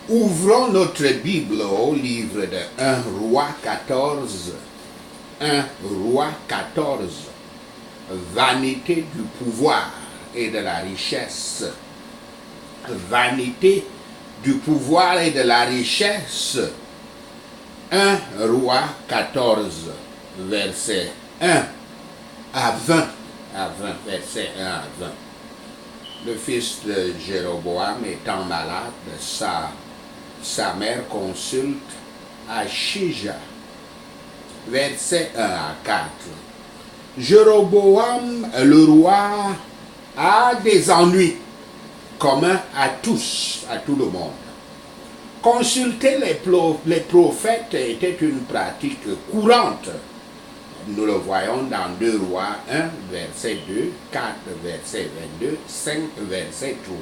Ouvrons notre Bible au livre de 1 Roi 14. 1 Roi 14. Vanité du pouvoir et de la richesse. Vanité du pouvoir et de la richesse. 1 Roi 14, verset 1 à 20. Verset 1 à 20. Le fils de Jéroboam étant malade, sa mère consulte Achija. Verset 1 à 4. Jéroboam, le roi, a des ennuis communs à tous, à tout le monde. Consulter les prophètes était une pratique courante. Nous le voyons dans 2 Rois 1, verset 2, 4, verset 22, 5, verset 3.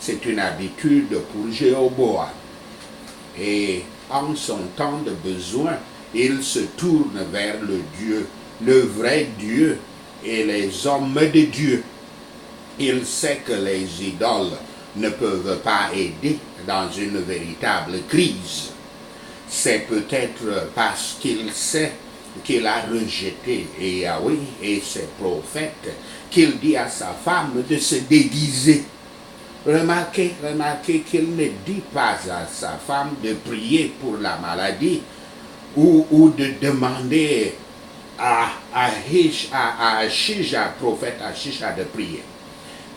C'est une habitude pour Jéroboam. Et en son temps de besoin, il se tourne vers le vrai Dieu et les hommes de Dieu. Il sait que les idoles ne peuvent pas aider dans une véritable crise. C'est peut-être parce qu'il sait qu'il a rejeté Yahweh et ses prophètes qu'il dit à sa femme de se déguiser. Remarquez qu'il ne dit pas à sa femme de prier pour la maladie ou de demander à Achija, prophète Achija, de prier.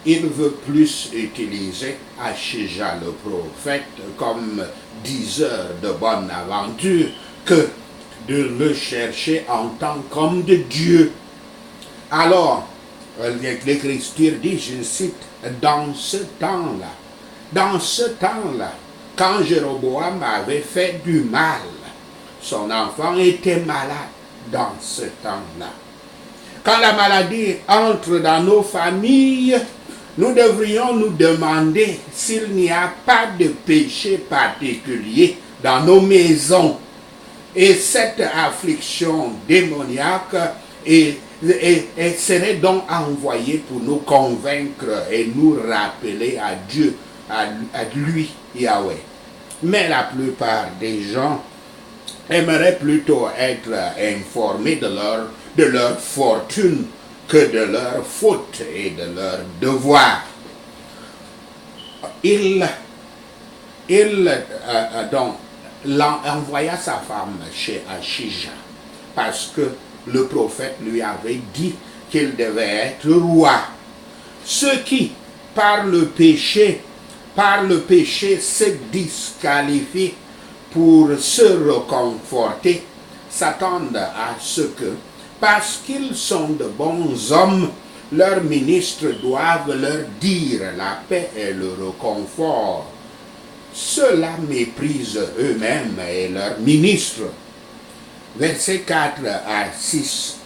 Il veut plus utiliser Achija le prophète comme diseur de bonne aventure que de le chercher en tant qu'homme de Dieu. Alors, l'Écriture dit, je cite, dans ce temps-là, quand Jéroboam avait fait du mal, son enfant était malade dans ce temps-là. Quand la maladie entre dans nos familles, nous devrions nous demander s'il n'y a pas de péché particulier dans nos maisons. Et cette affliction démoniaque serait donc envoyée pour nous convaincre et nous rappeler à Dieu, à lui, Yahweh. Mais la plupart des gens aimeraient plutôt être informés de leur fortune que de leurs fautes et de leurs devoirs. Il envoya sa femme chez Achija parce que le prophète lui avait dit qu'il devait être roi. Ceux qui, par le péché, se disqualifient pour se reconforter, s'attendent à ce que, parce qu'ils sont de bons hommes, leurs ministres doivent leur dire la paix et le réconfort. Ceux-là méprisent eux-mêmes et leurs ministres. Versets 4 à 6.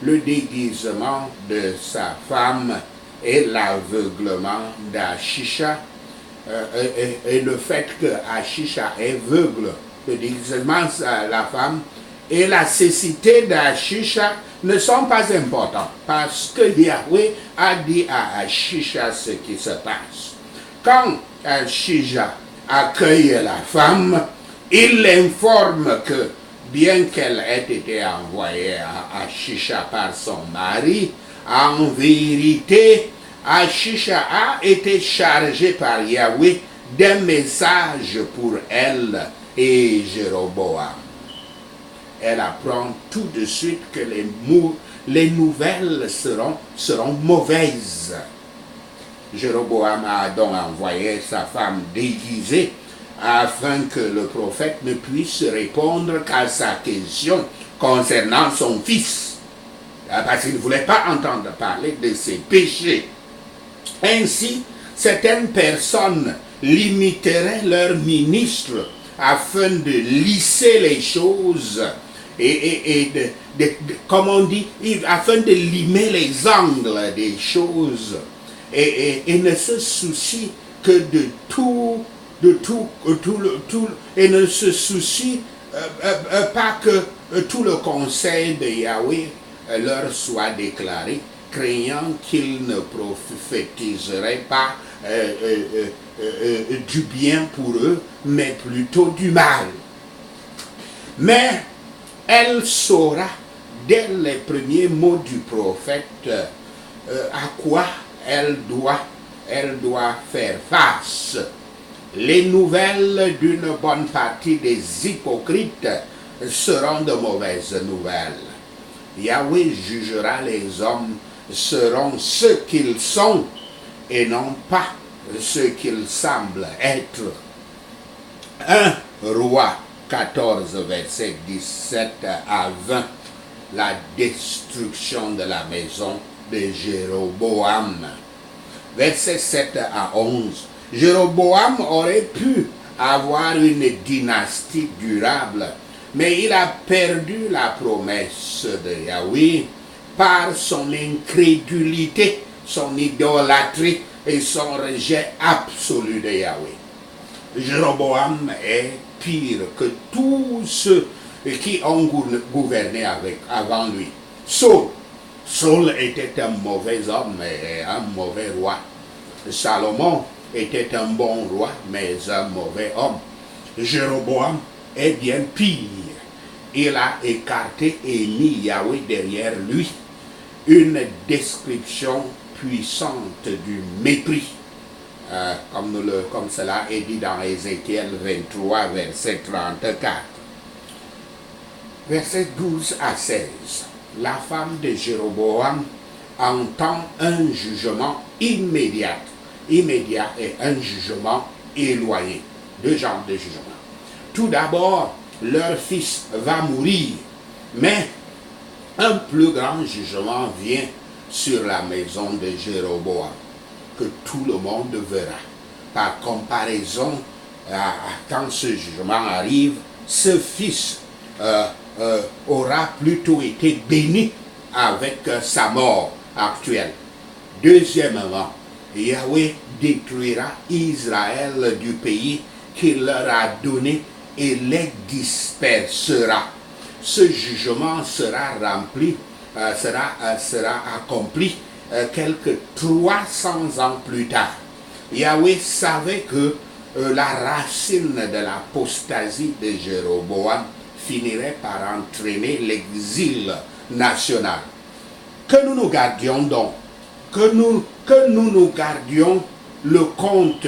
Le déguisement de sa femme et l'aveuglement d'Achisha et le fait que Achisha est aveugle, le déguisement de la femme et la cécité d'Achisha ne sont pas importants parce que Yahweh a dit à Achisha ce qui se passe. Quand Achija accueille la femme, il l'informe que, bien qu'elle ait été envoyée à Achisha par son mari, en vérité, Achisha a été chargé par Yahweh d'un message pour elle et Jéroboam. Elle apprend tout de suite que les nouvelles seront mauvaises. Jéroboam a donc envoyé sa femme déguisée afin que le prophète ne puisse répondre qu'à sa question concernant son fils, parce qu'il ne voulait pas entendre parler de ses péchés. Ainsi, certaines personnes limiteraient leurs ministres afin de lisser les choses comme on dit, afin de limer les angles des choses et ne se soucient que et ne se soucie pas que tout le conseil de Yahweh leur soit déclaré, craignant qu'il ne prophétiserait pas du bien pour eux, mais plutôt du mal. Mais elle saura, dès les premiers mots du prophète, à quoi elle doit faire face. Les nouvelles d'une bonne partie des hypocrites seront de mauvaises nouvelles. Yahweh jugera les hommes seront ce qu'ils sont et non pas ce qu'ils semblent être. 1 Roi 14, verset 17 à 20. La destruction de la maison de Jéroboam. Verset 7 à 11. Jéroboam aurait pu avoir une dynastie durable, mais il a perdu la promesse de Yahweh par son incrédulité, son idolâtrie et son rejet absolu de Yahweh. Jéroboam est pire que tous ceux qui ont gouverné avant lui. Saul était un mauvais homme et un mauvais roi. Salomon était un bon roi, mais un mauvais homme. Jéroboam est bien pire. Il a écarté et mis Yahweh derrière lui. Une description puissante du mépris. Comme cela est dit dans Ézéchiel 23, verset 34. Verset 12 à 16. La femme de Jéroboam entend un jugement immédiat et un jugement éloigné. Deux genres de jugement. Tout d'abord, leur fils va mourir, mais un plus grand jugement vient sur la maison de Jéroboam, que tout le monde verra. Par comparaison, quand ce jugement arrive, ce fils aura plutôt été béni avec sa mort actuelle. Deuxièmement, Yahweh détruira Israël du pays qu'il leur a donné et les dispersera. Ce jugement sera accompli quelques 300 ans plus tard. Yahweh savait que la racine de l'apostasie de Jéroboam finirait par entraîner l'exil national. Que nous nous gardions donc, que nous gardions le compte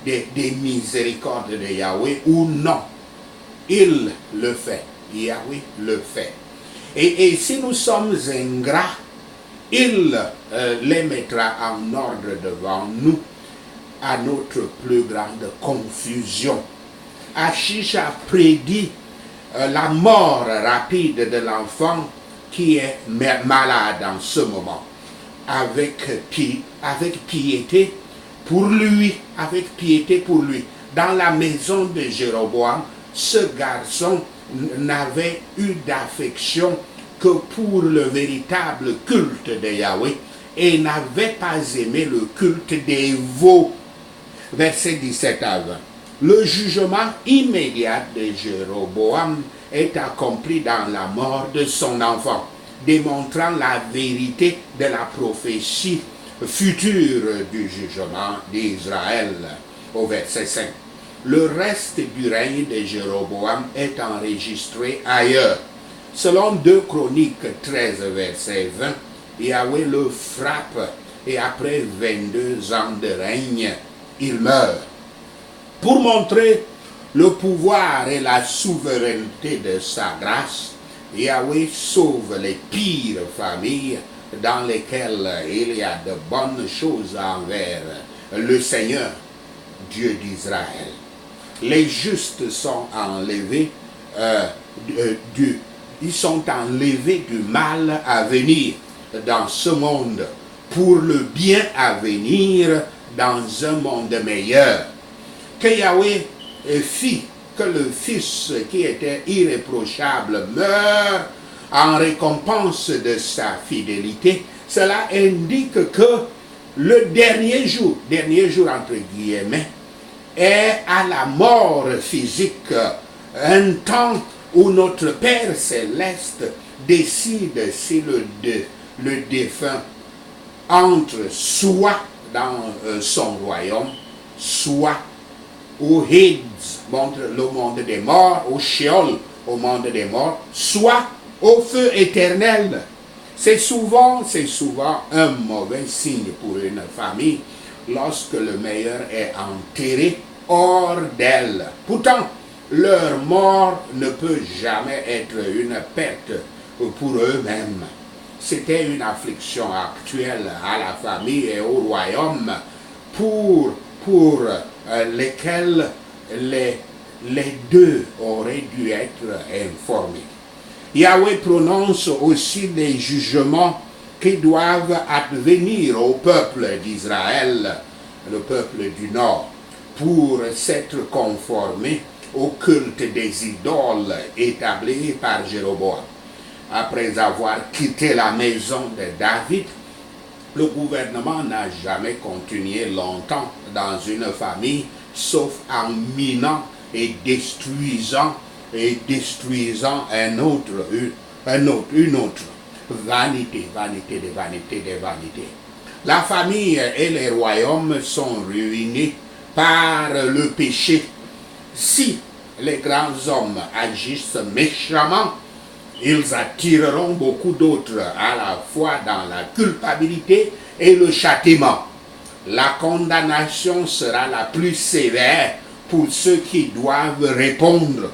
des miséricordes de Yahweh ou non. Il le fait, Yahweh le fait. Et si nous sommes ingrats, il les mettra en ordre devant nous à notre plus grande confusion. Achish a prédit la mort rapide de l'enfant qui est malade en ce moment. Avec piété pour lui. Dans la maison de Jéroboam, ce garçon n'avait eu d'affection que pour le véritable culte de Yahweh et n'avait pas aimé le culte des veaux. Verset 17 à 20. Le jugement immédiat de Jéroboam est accompli dans la mort de son enfant, démontrant la vérité de la prophétie future du jugement d'Israël. Au verset 5. Le reste du règne de Jéroboam est enregistré ailleurs. Selon 2 Chroniques 13, verset 20, Yahweh le frappe et après 22 ans de règne, il meurt. Pour montrer le pouvoir et la souveraineté de sa grâce, Yahweh sauve les pires familles dans lesquelles il y a de bonnes choses envers le Seigneur, Dieu d'Israël. Les justes sont enlevés du mal à venir dans ce monde pour le bien à venir dans un monde meilleur. Que Yahweh fit que le Fils qui était irréprochable meure en récompense de sa fidélité, cela indique que le dernier jour entre guillemets, est à la mort physique, un temps où notre Père Céleste décide si le défunt entre soit dans son royaume, soit au Hades, le monde des morts, au Sheol, au monde des morts, soit au feu éternel. C'est souvent un mauvais signe pour une famille lorsque le meilleur est enterré hors d'elle. Pourtant, leur mort ne peut jamais être une perte pour eux-mêmes. C'était une affliction actuelle à la famille et au royaume pour lesquels les deux auraient dû être informés. Yahweh prononce aussi des jugements qui doivent advenir au peuple d'Israël, le peuple du Nord, pour s'être conformé au culte des idoles établi par Jéroboam. Après avoir quitté la maison de David, le gouvernement n'a jamais continué longtemps dans une famille, sauf en minant et détruisant une autre. Vanité, vanité des vanités des vanités. La famille et les royaumes sont ruinés par le péché. Si les grands hommes agissent méchamment, ils attireront beaucoup d'autres à la fois dans la culpabilité et le châtiment. La condamnation sera la plus sévère pour ceux qui doivent répondre,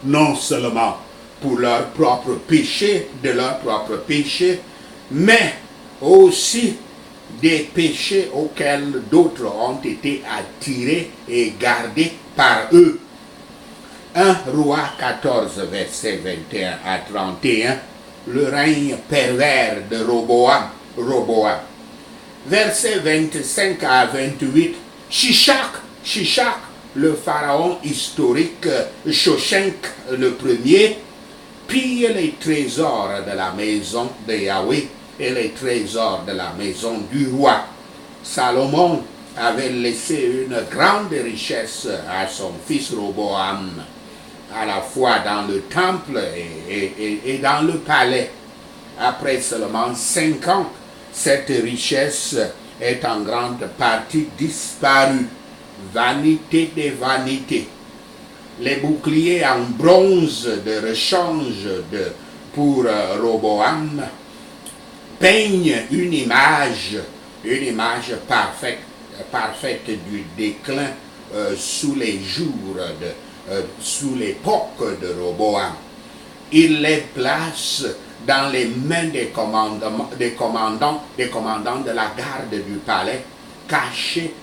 non seulement pour leur propre péché, mais aussi des péchés auxquels d'autres ont été attirés et gardés par eux. 1 Roi 14, verset 21 à 31, le règne pervers de Roboam. Verset 25 à 28, Shishak, le pharaon historique Shoshenq le premier, pille les trésors de la maison de Yahweh et les trésors de la maison du roi. Salomon avait laissé une grande richesse à son fils Roboam, à la fois dans le temple et dans le palais. Après seulement 5 ans, cette richesse est en grande partie disparue. Vanité des vanités. Les boucliers en bronze de rechange pour Roboam peignent une image parfaite du déclin sous l'époque de Roboam. Il les place dans les mains des commandants de la garde du palais, cachés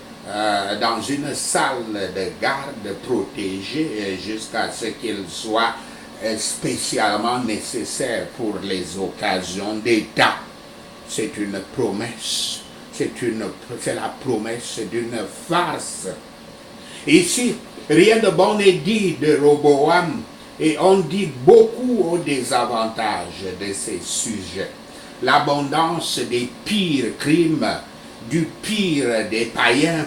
dans une salle de garde protégée jusqu'à ce qu'il soit spécialement nécessaire pour les occasions d'État. C'est une promesse. C'est la promesse d'une farce. Ici, rien de bon n'est dit de Roboam et on dit beaucoup au désavantage de ces sujets. L'abondance des pires crimes, du pire des païens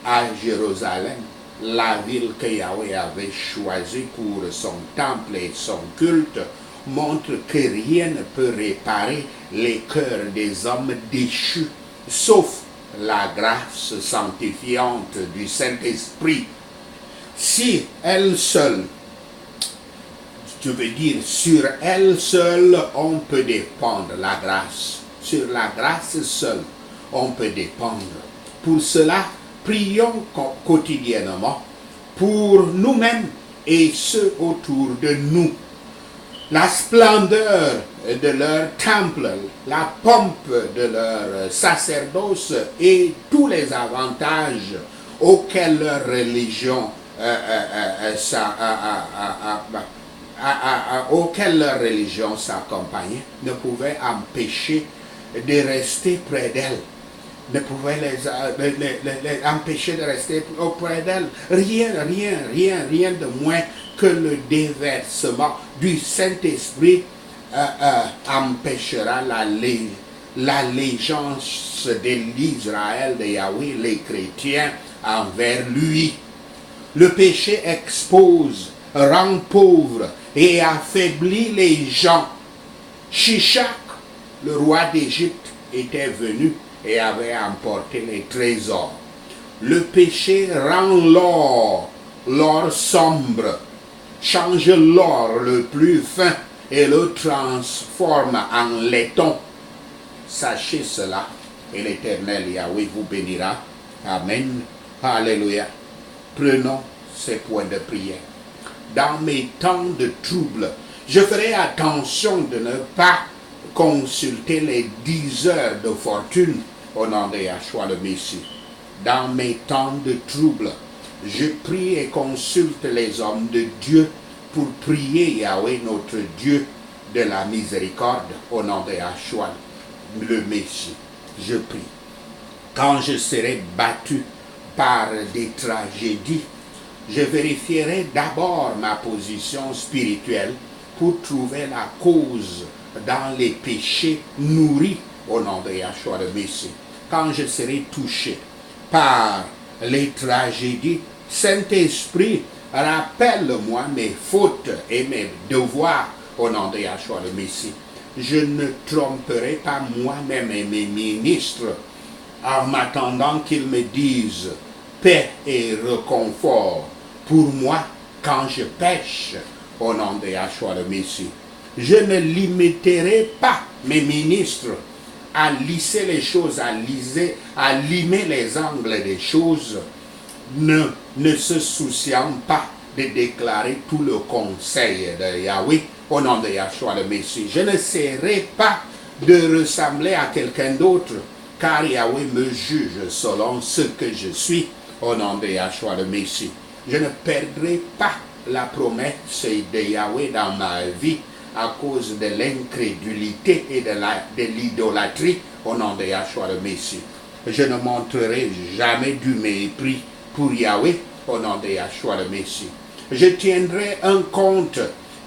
à Jérusalem, la ville que Yahweh avait choisie pour son temple et son culte, montre que rien ne peut réparer les cœurs des hommes déchus, sauf la grâce sanctifiante du Saint-Esprit. Si elle seule, je veux dire, sur elle seule, on peut dépendre la grâce. Sur la grâce seule, on peut dépendre. Pour cela, prions quotidiennement pour nous-mêmes et ceux autour de nous. La splendeur de leur temple, la pompe de leur sacerdoce et tous les avantages auxquels leur religion s'accompagnait ne pouvaient empêcher de rester près d'elle. Ne pouvait les empêcher de rester auprès d'elle. Rien de moins que le déversement du Saint-Esprit empêchera l'allégeance de l'Israël de Yahweh, les chrétiens, envers lui. Le péché expose, rend pauvre et affaiblit les gens. Shishak, le roi d'Égypte, était venu et avait emporté les trésors. Le péché rend l'or sombre, change l'or le plus fin et le transforme en laiton. Sachez cela et l'Éternel Yahweh vous bénira. Amen. Alléluia. Prenons ces points de prière. Dans mes temps de trouble, je ferai attention de ne pas consulter les 10 heures de fortune au nom de Yahshua le Messie. Dans mes temps de trouble, je prie et consulte les hommes de Dieu pour prier Yahweh notre Dieu de la miséricorde au nom de Yahshua le Messie. Je prie. Quand je serai battu par des tragédies, je vérifierai d'abord ma position spirituelle pour trouver la cause dans les péchés nourris au nom de Yahshua le Messie. Quand je serai touché par les tragédies, Saint-Esprit, rappelle-moi mes fautes et mes devoirs au nom de Yahshua le Messie. Je ne tromperai pas moi-même et mes ministres en m'attendant qu'ils me disent paix et réconfort pour moi quand je pêche au nom de Yahshua le Messie. Je ne limiterai pas mes ministres à lisser les choses, à limer les angles des choses, ne se souciant pas de déclarer tout le conseil de Yahweh au nom de Yahshua le Messie. Je ne serai pas de ressembler à quelqu'un d'autre, car Yahweh me juge selon ce que je suis au nom de Yahshua le Messie. Je ne perdrai pas la promesse de Yahweh dans ma vie à cause de l'incrédulité et de l'idolâtrie au nom de Yahshua le Messie. Je ne montrerai jamais du mépris pour Yahweh au nom de Yahshua le Messie. Je tiendrai un compte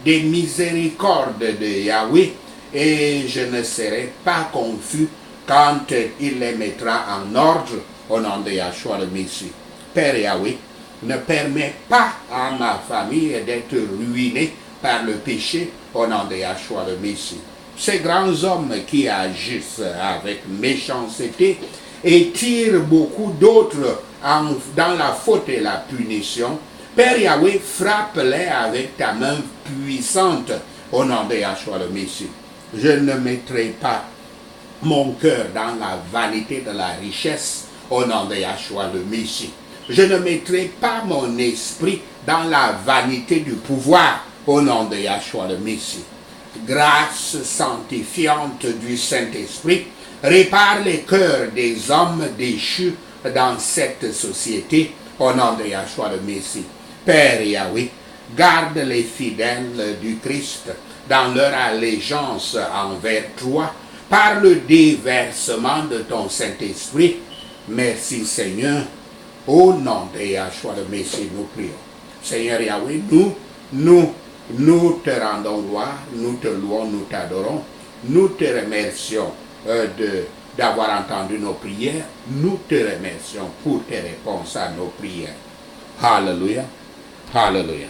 des miséricordes de Yahweh et je ne serai pas confus quand il les mettra en ordre au nom de Yahshua le Messie. Père Yahweh, ne permets pas à ma famille d'être ruinée par le péché au nom de Yahshua le Messie. Ces grands hommes qui agissent avec méchanceté et tirent beaucoup d'autres dans la faute et la punition, Père Yahweh, frappe-les avec ta main puissante au nom de Yahshua le Messie. Je ne mettrai pas mon cœur dans la vanité de la richesse au nom de Yahshua le Messie. Je ne mettrai pas mon esprit dans la vanité du pouvoir au nom de Yahshua le Messie. Grâce sanctifiante du Saint-Esprit, répare les cœurs des hommes déchus dans cette société au nom de Yahshua le Messie. Père Yahweh, garde les fidèles du Christ dans leur allégeance envers toi par le déversement de ton Saint-Esprit. Merci Seigneur. Au nom de Yahshua le Messie, nous prions. Seigneur Yahweh, nous te rendons gloire, nous te louons, nous t'adorons, nous te remercions d'avoir entendu nos prières, nous te remercions pour tes réponses à nos prières. Alléluia, alléluia.